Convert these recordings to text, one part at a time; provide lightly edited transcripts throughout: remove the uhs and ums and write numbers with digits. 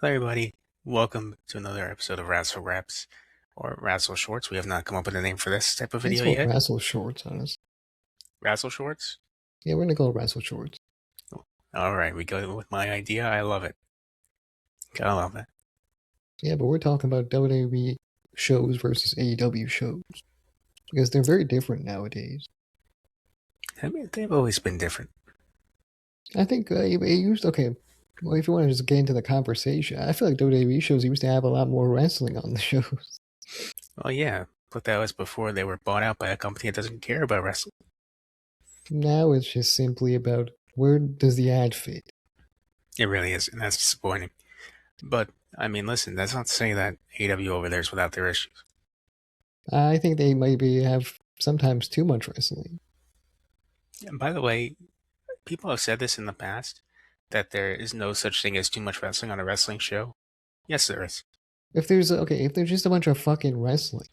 Hello, everybody. Welcome to another episode of Wrassle Graps or Wrassle Shorts. We have not come up with a name for this type of It's video called yet. Wrassle Shorts, honestly. Wrassle Shorts? Yeah, we're gonna call it Wrassle Shorts. All right, we go with my idea. I love it. Gotta love it. Yeah, but we're talking about WWE shows versus AEW shows because they're very different nowadays. I mean, they've always been different. I think it used okay. Well, if you want to just get into the conversation, I feel like WWE shows used to have a lot more wrestling on the shows. Well, yeah, but that was before they were bought out by a company that doesn't care about wrestling. Now it's just simply about where does the ad fit. It really is, and that's disappointing. But, I mean, listen, that's not to say that AEW over there is without their issues. I think they maybe have sometimes too much wrestling. And by the way, people have said this in the past, that there is no such thing as too much wrestling on a wrestling show. Yes, there is. If there's just a bunch of fucking wrestling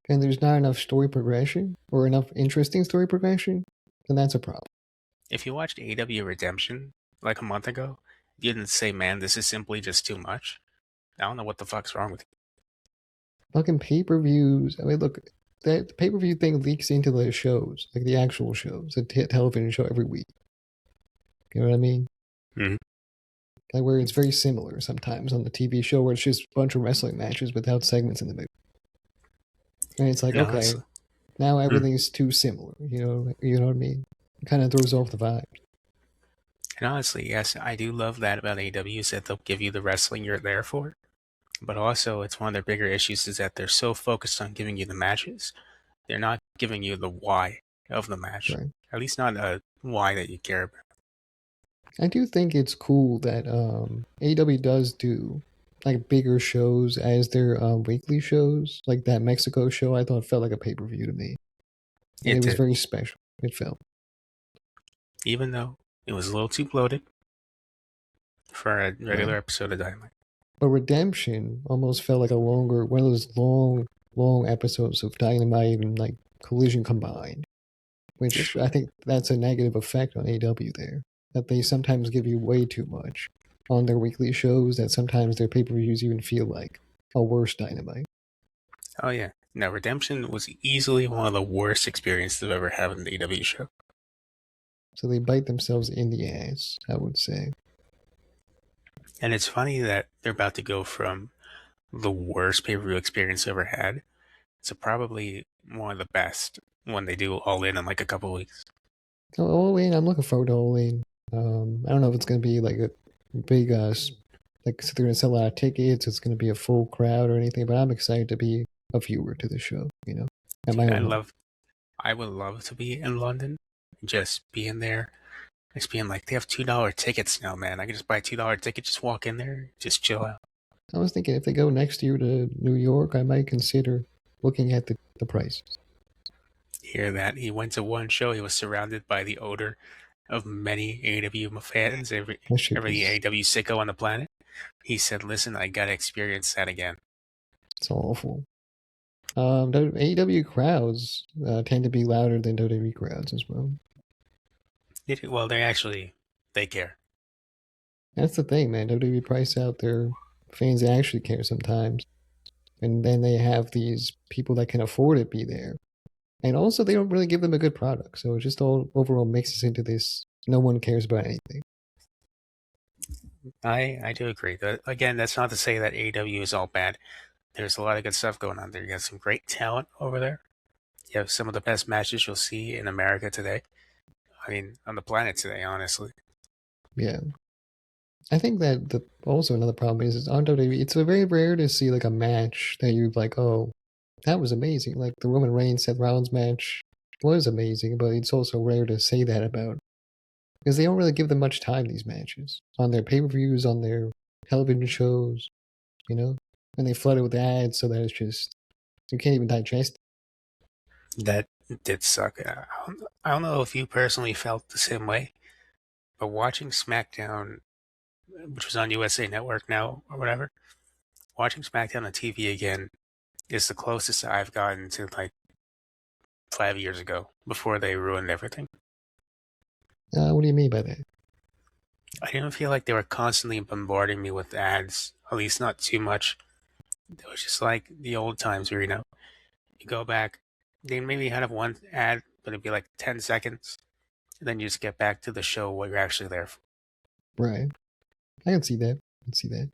and there's not enough story progression or enough interesting story progression, then that's a problem. If you watched AEW Redemption like a month ago, you didn't say, man, this is simply just too much. I don't know what the fuck's wrong with you. Fucking pay-per-views. I mean, look, that pay-per-view thing leaks into the shows, like the actual shows, the television show every week. You know what I mean? Mm-hmm. Like where it's very similar sometimes on the TV show, where it's just a bunch of wrestling matches without segments in the middle. And it's like, No, okay, now everything's too similar. You know what I mean? It kind of throws off the vibe. and honestly, yes, I do love that about AEW is that they'll give you the wrestling you're there for. But also, it's one of their bigger issues is that they're so focused on giving you the matches, they're not giving you the why of the match. Right. At least not a why that you care about. I do think it's cool that AEW does do like bigger shows as their weekly shows. Like that Mexico show, I thought felt like a pay-per-view to me, and It it was did, very special. It felt. even though it was a little too bloated for a Right. regular episode of Dynamite. But Redemption almost felt like one of those long episodes of Dynamite and like Collision combined, which I think that's a negative effect on AEW there. That they sometimes give you way too much on their weekly shows, that sometimes their pay-per-views even feel like a worse Dynamite. Oh yeah. Now Redemption was easily one of the worst experiences I've ever had in the AEW show. So they bite themselves in the ass, I would say. And it's funny that they're about to go from the worst pay-per-view experience I ever had to probably one of the best when they do All In like a couple weeks. Oh, All In, I'm looking forward to All In. I don't know if it's going to be like a big, like so they're going to sell a lot of tickets, it's going to be a full crowd or anything, but I'm excited to be a viewer to the show, at my Dude, own home. I would love to be in London, just being there, just being like, they have $2 tickets now, man. I can just buy a $2 ticket, just walk in there, just chill out. I was thinking if they go next year to New York, I might consider looking at the prices. Hear that? He went to one show, he was surrounded by the odor of many AEW fans, That shit every was, AEW sicko on the planet. He said, listen, I gotta experience that again. it's awful. AEW crowds tend to be louder than WWE crowds as well. Well, they care. That's the thing, man. WWE price out their fans that actually care sometimes. And then they have these people that can afford it be there. And also, they don't really give them a good product. So it just all overall mixes into this no one cares about anything. I do agree. Again, that's not to say that AEW is all bad. There's a lot of good stuff going on there. You got some great talent over there. You have some of the best matches you'll see in America today. I mean, on the planet today, honestly. Yeah. I think that also another problem is on WWE, it's very rare to see like a match that you're like, oh, that was amazing. Like the Roman Reigns Seth Rollins match was amazing, but it's also rare to say that about because they don't really give them much time these matches on their pay-per-views, on their television shows, and they flood it with ads so that it's just you can't even digest it. That did suck. I don't know if you personally felt the same way, but watching SmackDown, which was on USA Network now or whatever, watching SmackDown on TV again is the closest I've gotten to like 5 years ago before they ruined everything. What do you mean by that? I didn't feel like they were constantly bombarding me with ads, at least not too much. It was just like the old times where, you go back, they maybe had one ad, but it'd be like 10 seconds, and then you just get back to the show what you're actually there for. Right. I can see that. I can see that.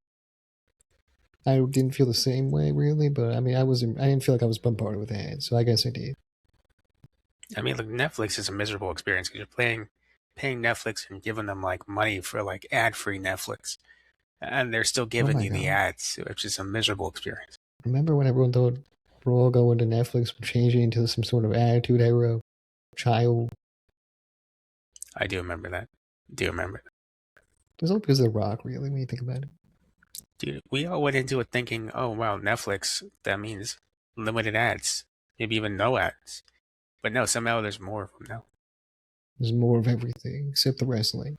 I didn't feel the same way really, but I mean, I didn't feel like I was bombarded with ads, so I guess I did. I mean, like Netflix is a miserable experience because paying Netflix and giving them like money for like ad-free Netflix, and they're still Oh giving my you the god! ads, which is a miserable experience. Remember when everyone thought we're all going to Netflix, we're changing into some sort of attitude era, child? I do remember that. Do you remember that? It was all because of The Rock, really, when you think about it. Dude, we all went into it thinking, oh wow, Netflix, that means limited ads, maybe even no ads. But no, somehow there's more of them now. There's more of everything except the wrestling.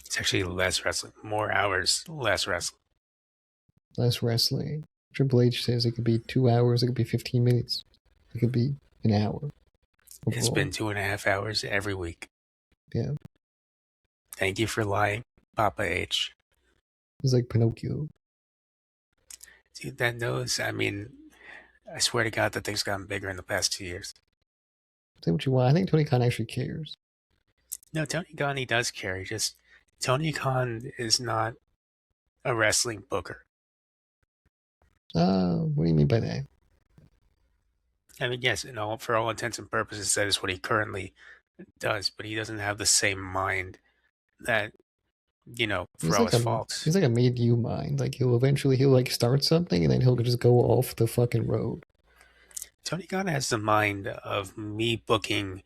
It's actually less wrestling, more hours, less wrestling. Less wrestling. Triple H says it could be 2 hours, it could be 15 minutes, it could be an hour It's overall. been 2.5 hours every week. Yeah. Thank you for lying, Papa H. It's like Pinocchio. Dude, that nose, I mean, I swear to God that thing's gotten bigger in the past 2 years. Say what you want. I think Tony Khan actually cares. No, Tony Khan, he does care. Just Tony Khan is not a wrestling booker. What do you mean by that? I mean, yes, for all intents and purposes, that is what he currently does, but he doesn't have the same mind that, for He's all like his a faults. he's like a made you mind. Like he'll like start something and then he'll just go off the fucking road. Tony Khan has the mind of me booking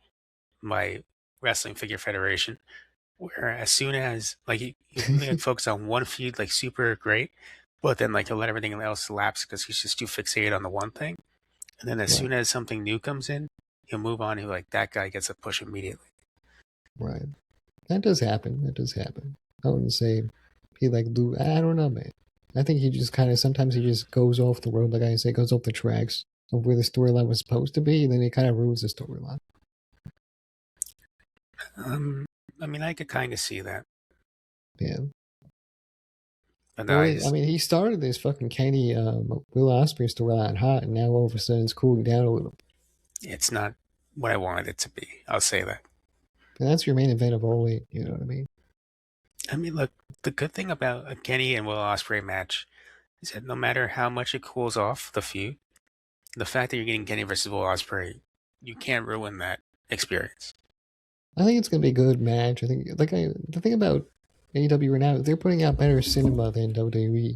my wrestling figure federation, where as soon as like he'll really like focus on one feud like super great, but then like he'll let everything else lapse because he's just too fixated on the one thing. And then as Right, soon as something new comes in, he'll move on. He'll like that guy gets a push immediately. right. That does happen. That does happen. I wouldn't say he like do. I don't know, man. I think he just kind of sometimes he just goes off the road, like I say, goes off the tracks of where the storyline was supposed to be, and then he kind of ruins the storyline. Um, I mean, I could kind of see that, Yeah. but Well, I I just mean, he started this fucking Kenny Will Ospreay storyline hot, and now all of a sudden it's cooling down a little. it's not what I wanted it to be. I'll say that. And that's your main event of all eight. You know what I mean? I mean, look, the good thing about a Kenny and Will Ospreay match is that no matter how much it cools off the feud, the fact that you're getting Kenny versus Will Ospreay, you can't ruin that experience. I think it's gonna be a good match. I think the thing about AEW right now, they're putting out better cinema than WWE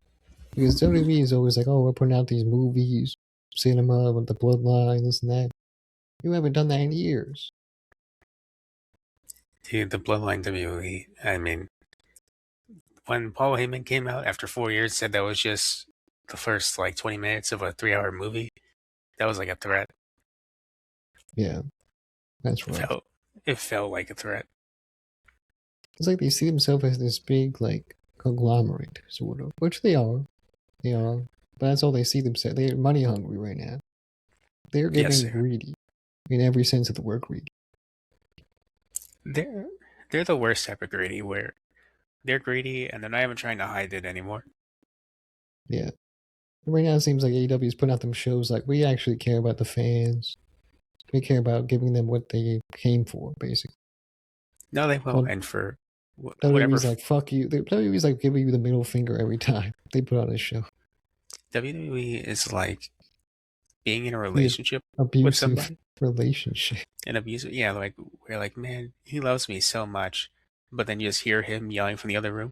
because WWE is always like, oh, we're putting out these movies, cinema with the bloodline, this and that. You haven't done that in years. Dude, the Bloodline WWE, I mean, when Paul Heyman came out after 4 years, said that was just the first like 20 minutes of a 3 hour movie, that was like a threat. Yeah, that's It rough. felt, it felt like a threat. It's like they see themselves as this big like conglomerate, sort of, which they are. They are, but that's all they see themselves. They're money hungry right now. They're Yes, getting greedy in every sense of the word greedy. they're they're the worst type of greedy where they're greedy and they're not even trying to hide it anymore. Yeah. Right now, it seems like AEW is putting out them shows like we actually care about the fans. We care about giving them what they came for, basically. No, they will, Well, and for whatever WWE's like fuck you. WWE's like giving you the middle finger every time they put on a show. WWE is like being in a The relationship with abusive somebody, relationship. an abusive, yeah, like we're like, man, he loves me so much, but then you just hear him yelling from the other room,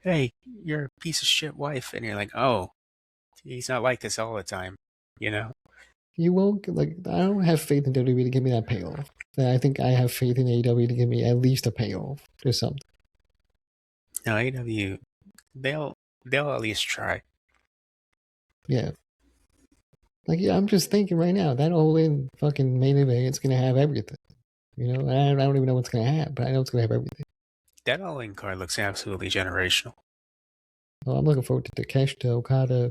"Hey, you're a piece of shit wife," and you're like, "Oh, he's not like this all the time," you know? You won't like. I don't have faith in WWE to give me that payoff. I think I have faith in AEW to give me at least a payoff or something. No, AEW, they'll they'll at least try. Yeah. Like, yeah, I'm just thinking right now that all in fucking main event, it's gonna have everything. You know, I don't even know what's gonna have, but I know it's gonna have everything. That All In card looks absolutely generational. Oh, I'm looking forward to Takeshita, Okada,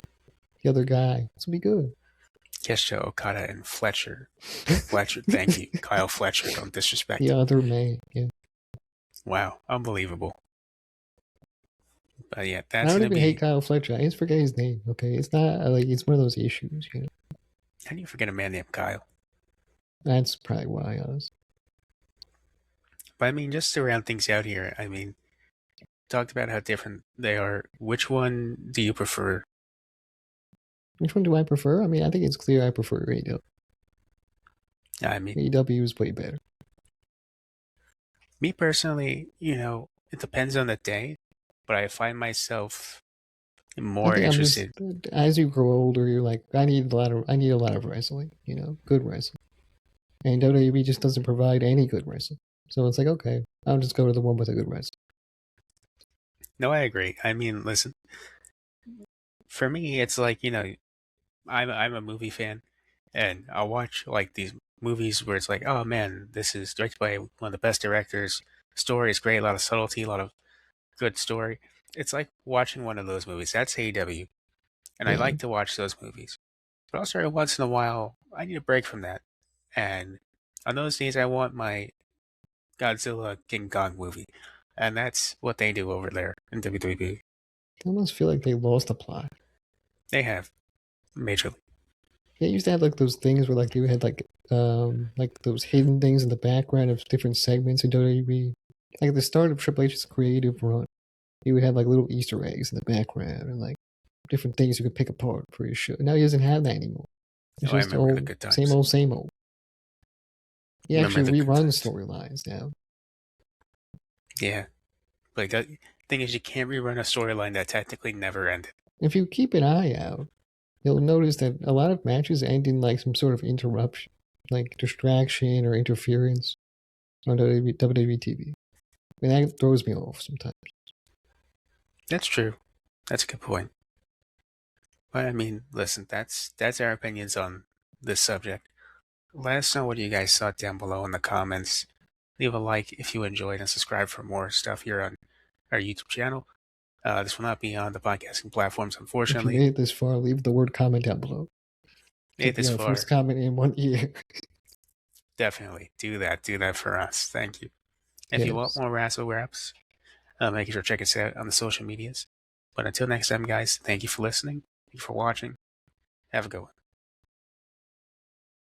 the other guy. This will be good. Kesha Okada and Fletcher. Fletcher, thank you. Kyle Fletcher, don't disrespect The him. other man, yeah. Wow, unbelievable. But yeah, I that's don't gonna even hate be. Kyle Fletcher. I just forget his name. Okay, it's not like it's one of those issues. You know, How do you forget a man named Kyle? that's probably why. Honestly, But I mean, just to round things out here, I mean, talked about how different they are. Which one do you prefer? which one do I prefer? I mean, I think it's clear I prefer AEW. I mean, AEW is way better. me personally, it depends on the day, but I find myself I more think I'm just interested. as you grow older, you're like, I need a lot of wrestling. You know, good wrestling. And WWE just doesn't provide any good wrestling. So it's like, okay, I'll just go to the one with a good wrestling. No, I agree. I mean, listen, for me, it's like I'm a movie fan, and I'll watch like these movies where it's like, oh man, this is directed by one of the best directors. Story is great, a lot of subtlety, a lot of good story. It's like watching one of those movies. That's AEW, and I Yeah, like to watch those movies. But also, every once in a while, I need a break from that. And on those days, I want my Godzilla King Kong movie, and that's what they do over there in WWE. I almost feel like they lost the plot. They have majorly. They used to have like those things where like you had like those hidden things in the background of different segments in WWE. Like at the start of Triple H's creative run, he would have like little Easter eggs in the background and like different things you could pick apart for your show. Now he doesn't have that anymore. It's Oh, I just remember the old, good same times. old, same old. He Remember actually the good reruns times. storylines now. Yeah, like that thing is, you can't rerun a storyline that technically never ended. If you keep an eye out, you'll notice that a lot of matches end in like some sort of interruption, like distraction or interference on WWE TV. And that throws me off sometimes. That's true. That's a good point. But I mean, listen, that's our opinions on this subject. Let us know what you guys thought down below in the comments. Leave a like if you enjoyed and subscribe for more stuff here on our YouTube channel. This will not be on the podcasting platforms, If you unfortunately. made it this far, leave the word comment down below. Made Get this the first far. comment in 1 year. Definitely do that. Do that for us. Thank you. If you want Yes. more Wrassle Graps, make sure to check us out on the social medias. But until next time, guys, thank you for listening. Thank you for watching. Have a good one.